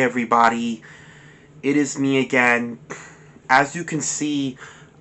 Hey everybody, it is me again. As you can see,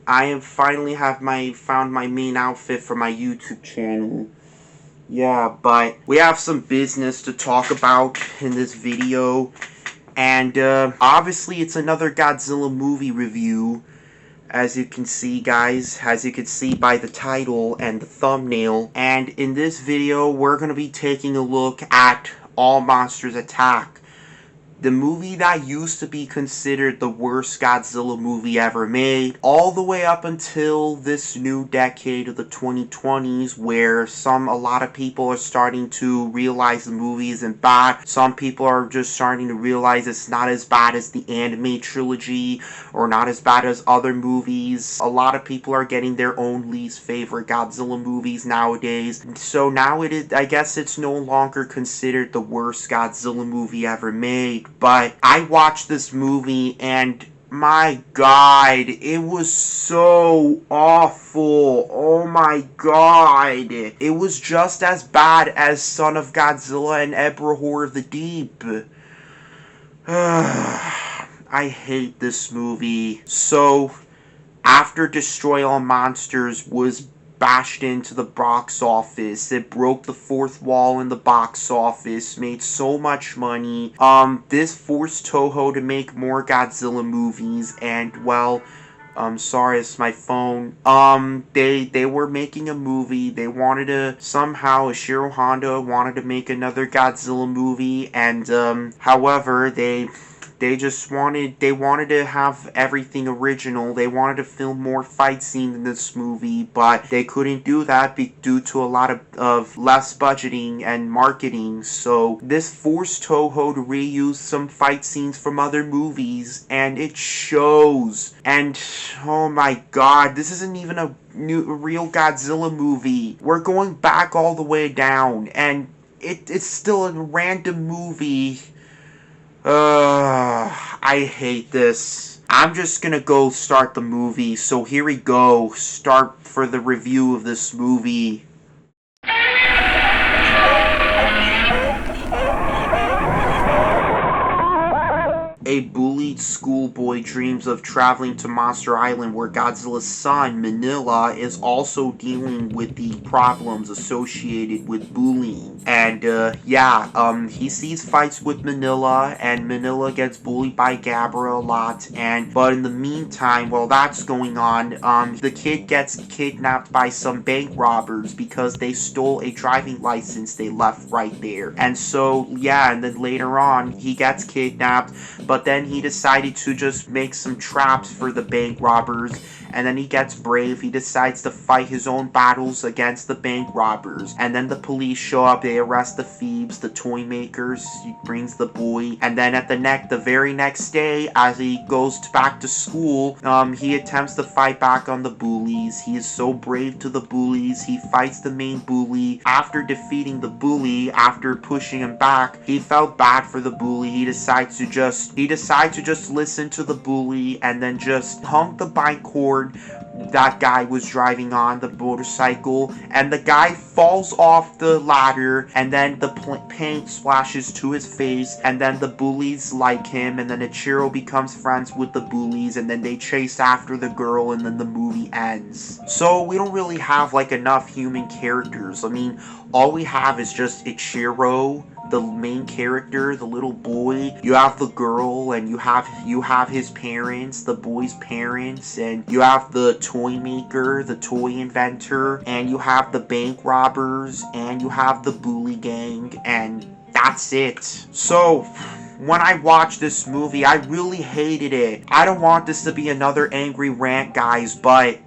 I have finally found my main outfit for my YouTube channel. Yeah, but we have some business to talk about in this video. And obviously it's another Godzilla movie review. As you can see, guys, as you can see by the title and the thumbnail. And in this video, we're going to be taking a look at All Monsters Attack. The movie that used to be considered the worst Godzilla movie ever made, all the way up until this new decade of the 2020s, where a lot of people are starting to realize the movie isn't bad. Some people are just starting to realize it's not as bad as the anime trilogy, or not as bad as other movies. A lot of people are getting their own least favorite Godzilla movies nowadays. So now I guess it's no longer considered the worst Godzilla movie ever made. But I watched this movie and my god, it was so awful. Oh my god. It was just as bad as Son of Godzilla and Ebrahor of the Deep. I hate this movie. So, after Destroy All Monsters was bashed into the box office, it broke the fourth wall in the box office, made so much money. This forced Toho to make more Godzilla movies, and well, sorry, it's my phone. They were making a movie. They wanted to, somehow, Ishiro Honda wanted to make another Godzilla movie, and, however, they wanted to have everything original. They wanted to film more fight scenes in this movie, but they couldn't do that due to a lot of less budgeting and marketing. So this forced Toho to reuse some fight scenes from other movies, and it shows. And oh my god, this isn't even a real Godzilla movie. We're going back all the way down, and it's still a random movie. I hate this. I'm just gonna go start the movie, so here we go. Start for the review of this movie. A bullied schoolboy dreams of traveling to Monster Island, where Godzilla's son, Manila, is also dealing with the problems associated with bullying. And, he sees fights with Manila, and Manila gets bullied by Gabra a lot, but in the meantime, while that's going on, the kid gets kidnapped by some bank robbers because they stole a driving license they left right there. And so, and then later on, he gets kidnapped, but then he decided to just make some traps for the bank robbers, and then he gets brave. He decides to fight his own battles against the bank robbers, and then the police show up. They arrest the thieves, the toy makers. He brings the boy, and then at the very next day, as he goes back to school, he attempts to fight back on the bullies. He is so brave to the bullies. He fights the main bully. After defeating the bully, after pushing him back, he felt bad for the bully. He decides to just listen to the bully, and then just hung the bike cord that guy was driving on, the motorcycle, and the guy falls off the ladder, and then the paint splashes to his face, and then the bullies like him, and then Ichiro becomes friends with the bullies, and then they chase after the girl, and then the movie ends. So we don't really have enough human characters. I mean, all we have is just Ichiro, the main character, the little boy. You have the girl, and you have his parents, the boy's parents, and you have the toy maker, the toy inventor, and you have the bank robbers, and you have the bully gang, and that's it. So, when I watched this movie, I really hated it. I don't want this to be another angry rant, guys, but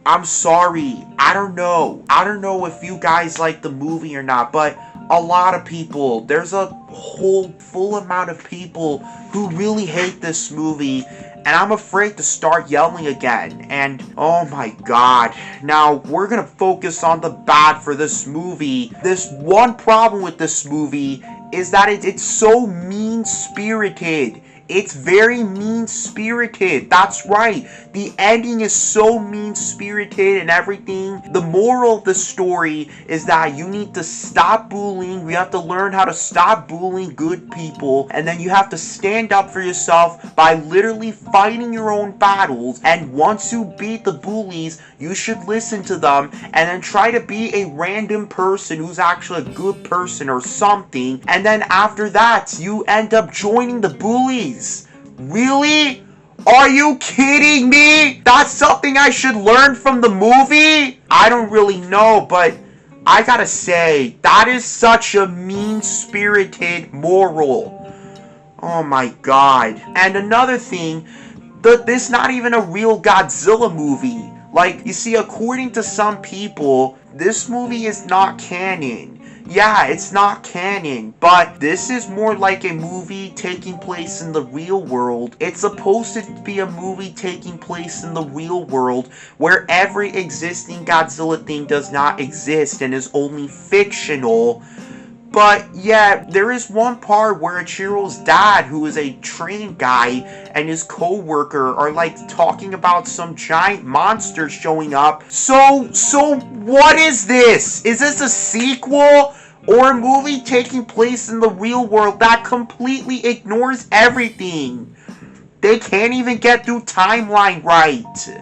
I'm sorry. I don't know if you guys like the movie or not, but a lot of people, there's a whole full amount of people who really hate this movie, and I'm afraid to start yelling again. And oh my god. Now, we're gonna focus on the bad for this movie. This one problem with this movie is that it's so mean-spirited. It's very mean-spirited. That's right. The ending is so mean-spirited and everything. The moral of the story is that you need to stop bullying. You have to learn how to stop bullying good people. And then you have to stand up for yourself by literally fighting your own battles. And once you beat the bullies, you should listen to them and then try to be a random person who's actually a good person or something. And then after that, you end up joining the bullies. Really? Are you kidding me? That's something I should learn from the movie? I don't really know, but I gotta say, that is such a mean-spirited moral. Oh my god. And another thing, this is not even a real Godzilla movie. Like, you see, according to some people, this movie is not canon. Yeah, it's not canon, but this is more like a movie taking place in the real world. It's supposed to be a movie taking place in the real world where every existing Godzilla thing does not exist and is only fictional. But yeah, there is one part where Ichiro's dad, who is a train guy, and his co-worker are like talking about some giant monster showing up. So what is this? Is this a sequel? Or a movie taking place in the real world that completely ignores everything? They can't even get through timeline right.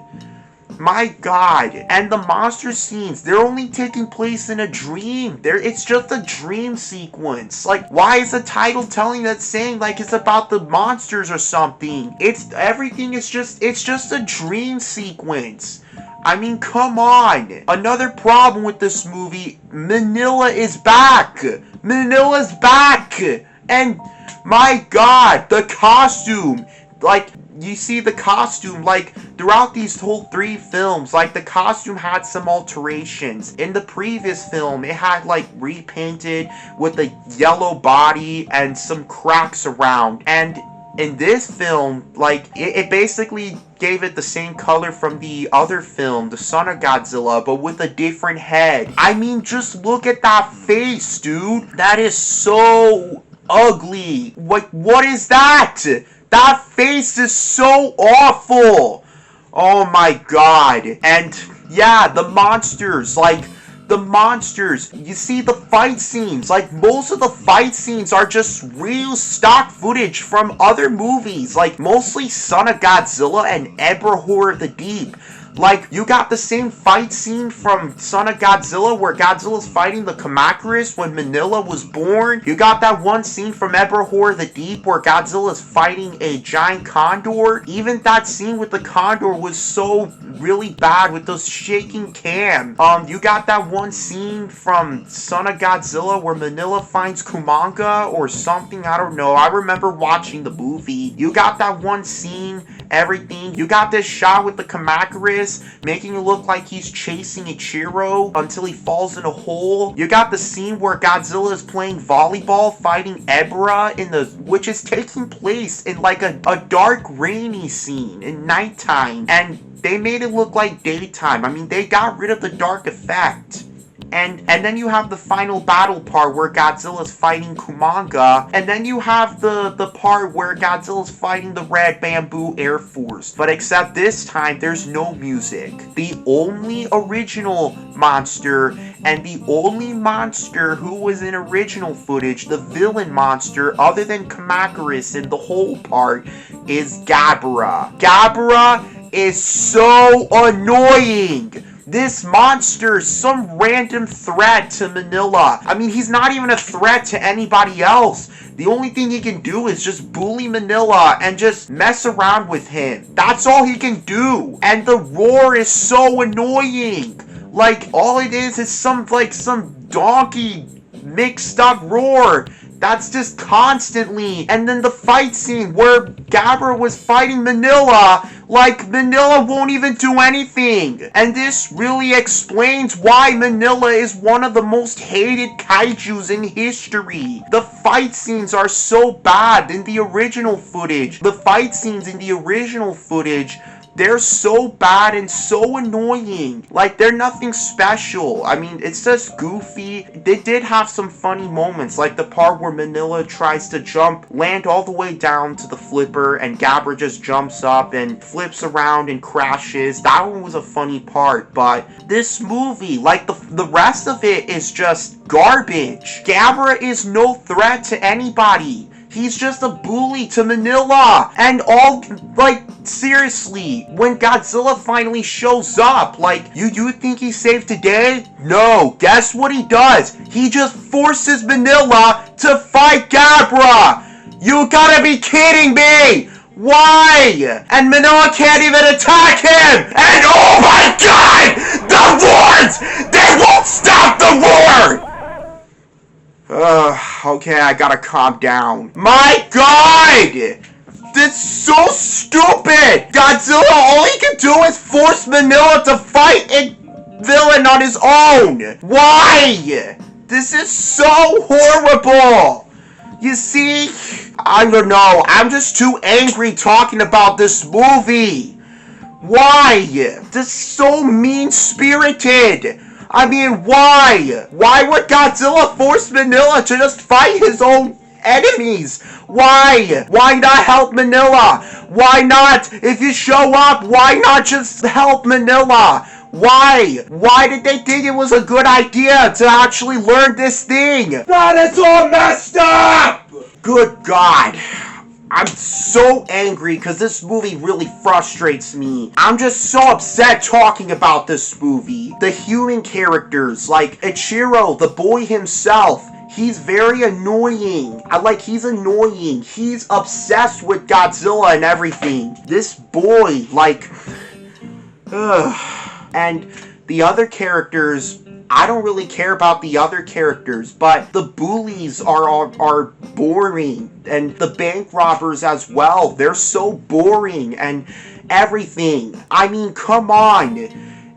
My god. And the monster scenes, they're only taking place in a dream. It's just a dream sequence. Like, why is the title saying like it's about the monsters or something? Everything is just a dream sequence. I mean, come on. Another problem with this movie, Manila is back. Manila's back. And my god, the costume. Like, you see the costume, like, throughout these whole 3 films, like, the costume had some alterations. In the previous film, it had, like, repainted with a yellow body and some cracks around. And in this film, like, it basically gave it the same color from the other film, the Son of Godzilla, but with a different head. I mean, just look at that face, dude. That is so ugly. What is that? That face is so awful. Oh my god. And yeah, the monsters, you see the fight scenes, like, most of the fight scenes are just real stock footage from other movies, like, mostly Son of Godzilla and Eberhor the Deep. Like, you got the same fight scene from Son of Godzilla where Godzilla's fighting the Kamacuras when Manila was born. You got that one scene from Eberhor the Deep where Godzilla's fighting a giant condor. Even that scene with the condor was so really bad with those shaking cam. You got that one scene from Son of Godzilla where Manila finds Kumanga or something, I don't know. I remember watching the movie. You got that one scene, everything. You got this shot with the Kamacuras making it look like he's chasing Ichiro until he falls in a hole. You got the scene where Godzilla is playing volleyball fighting Ebra which is taking place in like a dark rainy scene in nighttime, and they made it look like daytime. I mean, they got rid of the dark effect. And then you have the final battle part where Godzilla's fighting Kumanga. And then you have the part where Godzilla's fighting the Red Bamboo Air Force. But except this time, there's no music. The only original monster and the only monster who was in original footage, the villain monster, other than Kamacuras in the whole part, is Gabara. Gabara is so annoying. This monster is some random threat to Manila. I mean, he's not even a threat to anybody else. The only thing he can do is just bully Manila and just mess around with him. That's all he can do. And the roar is so annoying. Like, all it is some donkey mixed up roar. That's just constantly. And then the fight scene where Gabara was fighting Manila, like, Manila won't even do anything. And this really explains why Manila is one of the most hated kaijus in history. The fight scenes are so bad in the original footage. The fight scenes in the original footage, they're so bad and so annoying. Like, they're nothing special. I mean, it's just goofy. They did have some funny moments, like the part where Manila tries to land all the way down to the flipper, and Gabra just jumps up and flips around and crashes. That one was a funny part, but this movie, like the rest of it, is just garbage. Gabra is no threat to anybody. He's just a bully to Manila. And seriously, when Godzilla finally shows up, you think he's safe today? No. Guess what he does? He just forces Manila to fight Gabra. You gotta be kidding me! Why? And Manila can't even attack him! And oh my god! The roars! They won't stop the roar! Okay, I gotta calm down. My god! That's so stupid! Godzilla, all he can do is force Manila to fight a villain on his own! Why? This is so horrible! You see, I don't know, I'm just too angry talking about this movie. Why? This is so mean-spirited. I mean, why? Why would Godzilla force Manila to just fight his own enemies? Why? Why not help Manila? Why not? If you show up, why not just help Manila? Why? Why did they think it was a good idea to actually learn this thing? That is all messed up! Good God. I'm so angry because this movie really frustrates me. I'm just so upset talking about this movie. The human characters, like Ichiro, the boy himself, he's very annoying. He's annoying. He's obsessed with Godzilla and everything. This boy, and the other characters, I don't really care about the other characters, but the bullies are boring, and the bank robbers as well. They're so boring and everything. I mean, come on.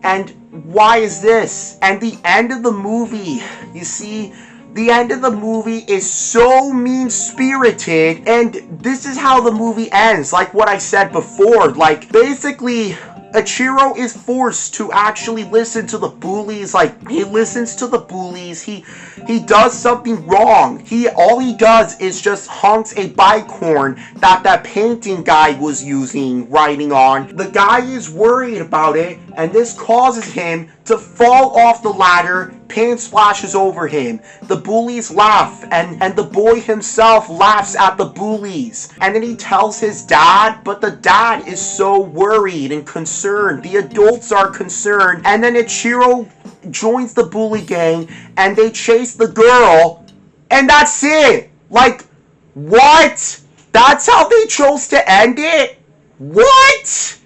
And why is this? And the end of the movie, you see, the end of the movie is so mean-spirited, and this is how the movie ends, like what I said before. Basically, Ichiro is forced to actually listen to the bullies. He listens to the bullies. He does something wrong. All he does is just honks a bike horn that painting guy was writing on. The guy is worried about it, and this causes him to fall off the ladder. Paint splashes over him. The bullies laugh, and the boy himself laughs at the bullies. And then he tells his dad, but the dad is so worried and concerned. The adults are concerned. And then Ichiro joins the bully gang, and they chase the girl, and that's it. What? That's how they chose to end it? What?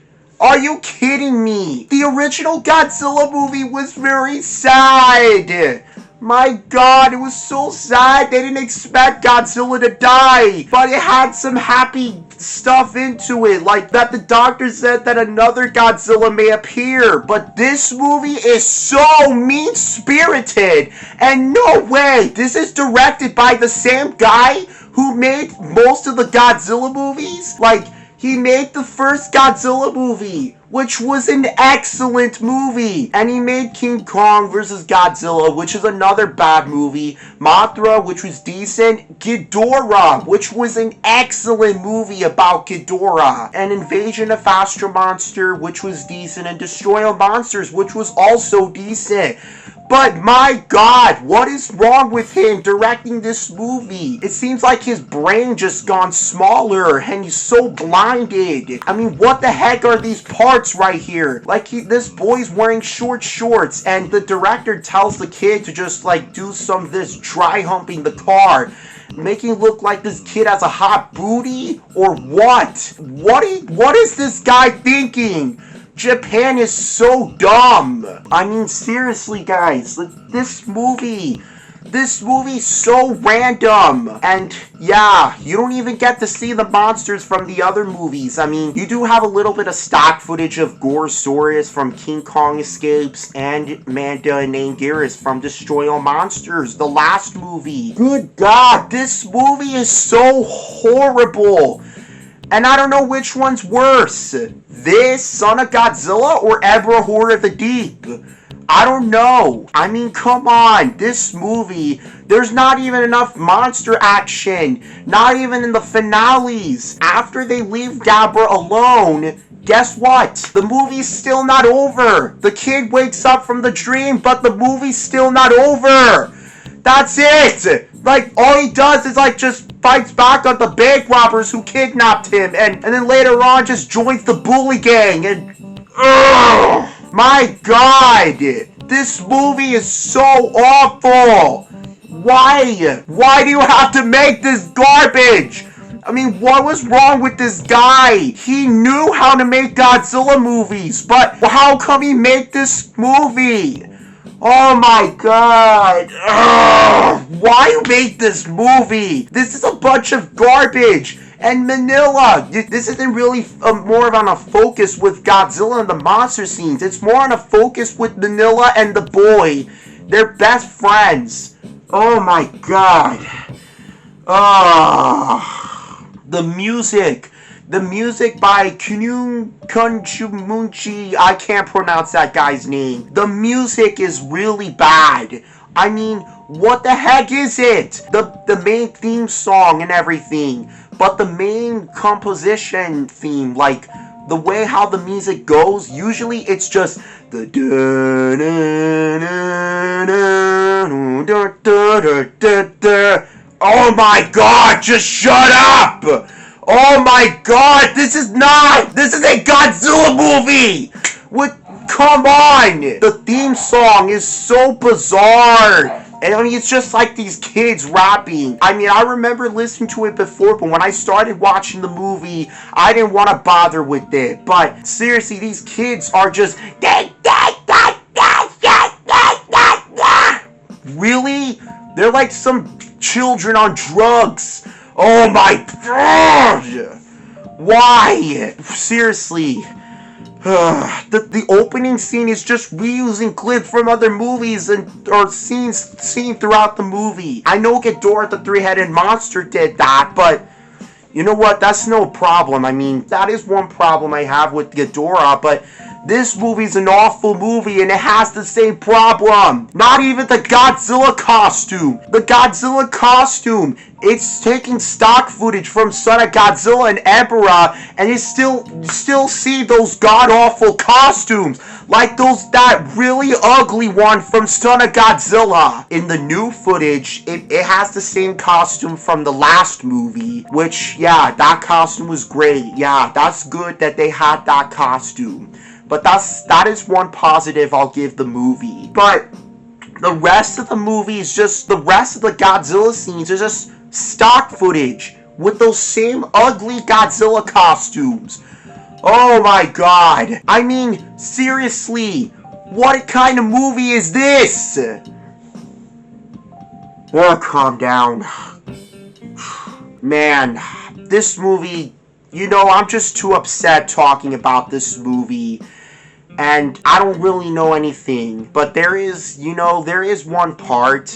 Are you kidding me? The original Godzilla movie was very sad. My God, it was so sad. They didn't expect Godzilla to die, but it had some happy stuff into it, like that the doctor said that another Godzilla may appear. But this movie is so mean-spirited, and no way. This is directed by the same guy who made most of the Godzilla movies. He made the first Godzilla movie, which was an excellent movie. And he made King Kong vs. Godzilla, which is another bad movie. Mothra, which was decent. Ghidorah, which was an excellent movie about Ghidorah. And Invasion of Astro Monster, which was decent. And Destroy All Monsters, which was also decent. But my God, what is wrong with him directing this movie? It seems like his brain just gone smaller and he's so blinded. I mean, what the heck are these parts right here? This boy's wearing short shorts, and the director tells the kid to just do some of this dry humping the car, making it look like this kid has a hot booty, or what? What is this guy thinking? Japan is so dumb. I mean, seriously, guys, this movie's so random. And yeah, you don't even get to see the monsters from the other movies. I mean, you do have a little bit of stock footage of Gorosaurus from King Kong Escapes and Manda and Anguirus from Destroy All Monsters, the last movie. Good God, this movie is so horrible. And I don't know which one's worse. This, Son of Godzilla, or Ebra Horror of the Deep? I don't know. I mean, come on. This movie, there's not even enough monster action. Not even in the finales. After they leave Gabra alone, guess what? The movie's still not over. The kid wakes up from the dream, but the movie's still not over. That's it. Like, all he does is, like, just fights back on the bank robbers who kidnapped him. And then later on just joins the bully gang. And, ugh. My God, this movie is so awful. Why? Why do you have to make this garbage? I mean, what was wrong with this guy? He knew how to make Godzilla movies, but how come he made this movie? Oh my God. Ugh. Why make this movie? This is a bunch of garbage. And Manila, this isn't really more on a focus with Godzilla and the monster scenes. It's more on a focus with Manila and the boy. They're best friends. Oh my God. The music. The music by Kunchumunchi. I can't pronounce that guy's name. The music is really bad. I mean, what the heck is it? The main theme song and everything. But the main composition theme, like the way how the music goes, usually it's just the oh my God, just shut up! Oh my God, this is a Godzilla movie! Come on! The theme song is so bizarre! And I mean, it's just like these kids rapping. I mean, I remember listening to it before, but when I started watching the movie, I didn't want to bother with it. But seriously, these kids are just... Really? They're like some children on drugs. Oh my God! Why? Seriously. The opening scene is just reusing clips from other movies or scenes seen throughout the movie. I know Ghidorah the Three-Headed Monster did that, but you know what? That's no problem. I mean, that is one problem I have with Ghidorah, but this movie's an awful movie and it has the same problem. Not even the Godzilla costume. The Godzilla costume, it's taking stock footage from Son of Godzilla and Emperor, and you still see those god-awful costumes. Like that really ugly one from Son of Godzilla. In the new footage, it has the same costume from the last movie, which, yeah, that costume was great. Yeah, that's good that they had that costume. But that is one positive I'll give the movie. But the rest of the movie is just, the rest of the Godzilla scenes are just stock footage with those same ugly Godzilla costumes. Oh my God. I mean, seriously, what kind of movie is this? Oh, calm down. Man, this movie, you know, I'm just too upset talking about this movie. And I don't really know anything, but there is one part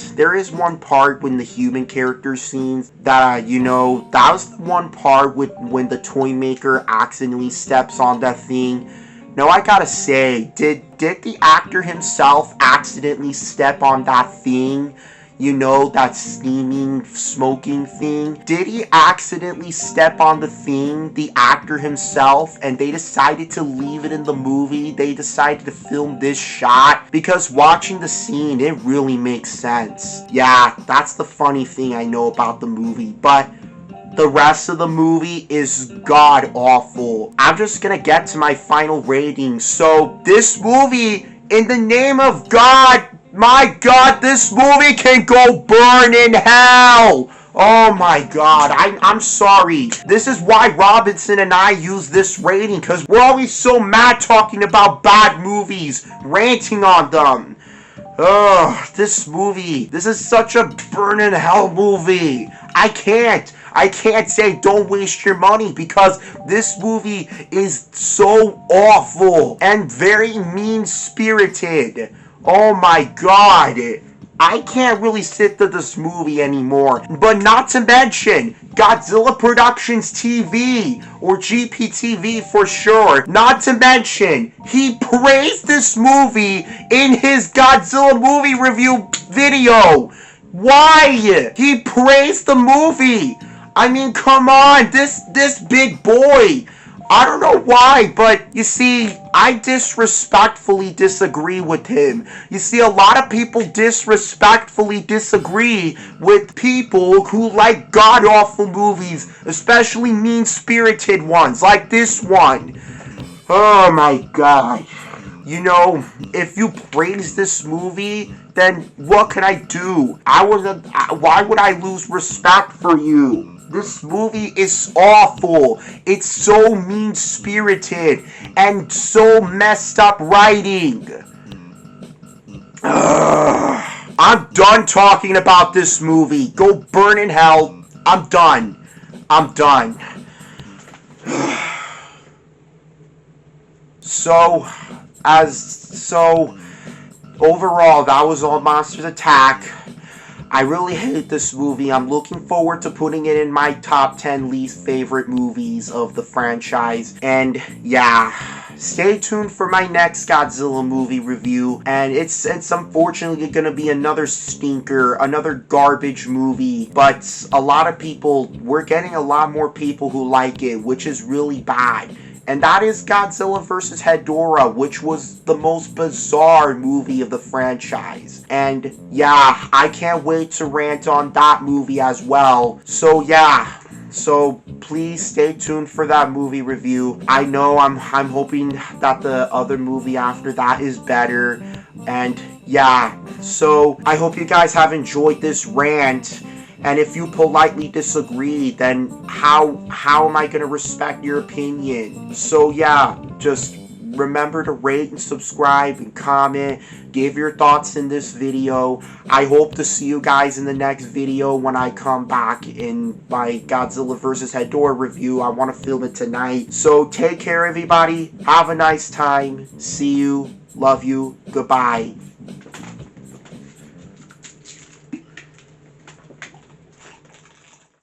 when the human character scenes that, that was the one part when the toy maker accidentally steps on that thing. Now, I gotta say, did the actor himself accidentally step on that thing? You know, that steaming, smoking thing? Did he accidentally step on the thing, the actor himself, and they decided to leave it in the movie? They decided to film this shot? Because watching the scene, it really makes sense. Yeah, that's the funny thing I know about the movie, but the rest of the movie is god-awful. I'm just gonna get to my final rating. So, this movie, in the name of God, my God, this movie can go burn in hell! Oh my God, I'm sorry. This is why Robinson and I use this rating, because we're always so mad talking about bad movies, ranting on them. Ugh, this movie, this is such a burn in hell movie. I can't say don't waste your money, because this movie is so awful and very mean-spirited. Oh my God. I can't really sit to this movie anymore. But not to mention Godzilla Productions TV, or GPTV for sure. Not to mention, he praised this movie in his Godzilla movie review video. Why? He praised the movie. I mean, come on, this big boy. I don't know why, but you see, I disrespectfully disagree with him. You see, a lot of people disrespectfully disagree with people who like god-awful movies, especially mean-spirited ones, like this one. Oh my god. You know, if you praise this movie, then what can I do? Why would I lose respect for you? This movie is awful. It's so mean-spirited and so messed up writing. I'm done talking about this movie. Go burn in hell. I'm done. I'm done. So, overall, that was all Monsters Attack. I really hate this movie. I'm looking forward to putting it in my top 10 least favorite movies of the franchise. And yeah, stay tuned for my next Godzilla movie review. And it's unfortunately going to be another stinker, another garbage movie. But a lot of people, we're getting a lot more people who like it, which is really bad. And that is Godzilla vs. Hedorah, which was the most bizarre movie of the franchise. And yeah, I can't wait to rant on that movie as well. So yeah, so please stay tuned for that movie review. I know I'm hoping that the other movie after that is better. And yeah, so I hope you guys have enjoyed this rant. And if you politely disagree, then how am I going to respect your opinion? So yeah, just remember to rate and subscribe and comment. Give your thoughts in this video. I hope to see you guys in the next video when I come back in my Godzilla vs. Hedorah review. I want to film it tonight. So take care, everybody. Have a nice time. See you. Love you. Goodbye.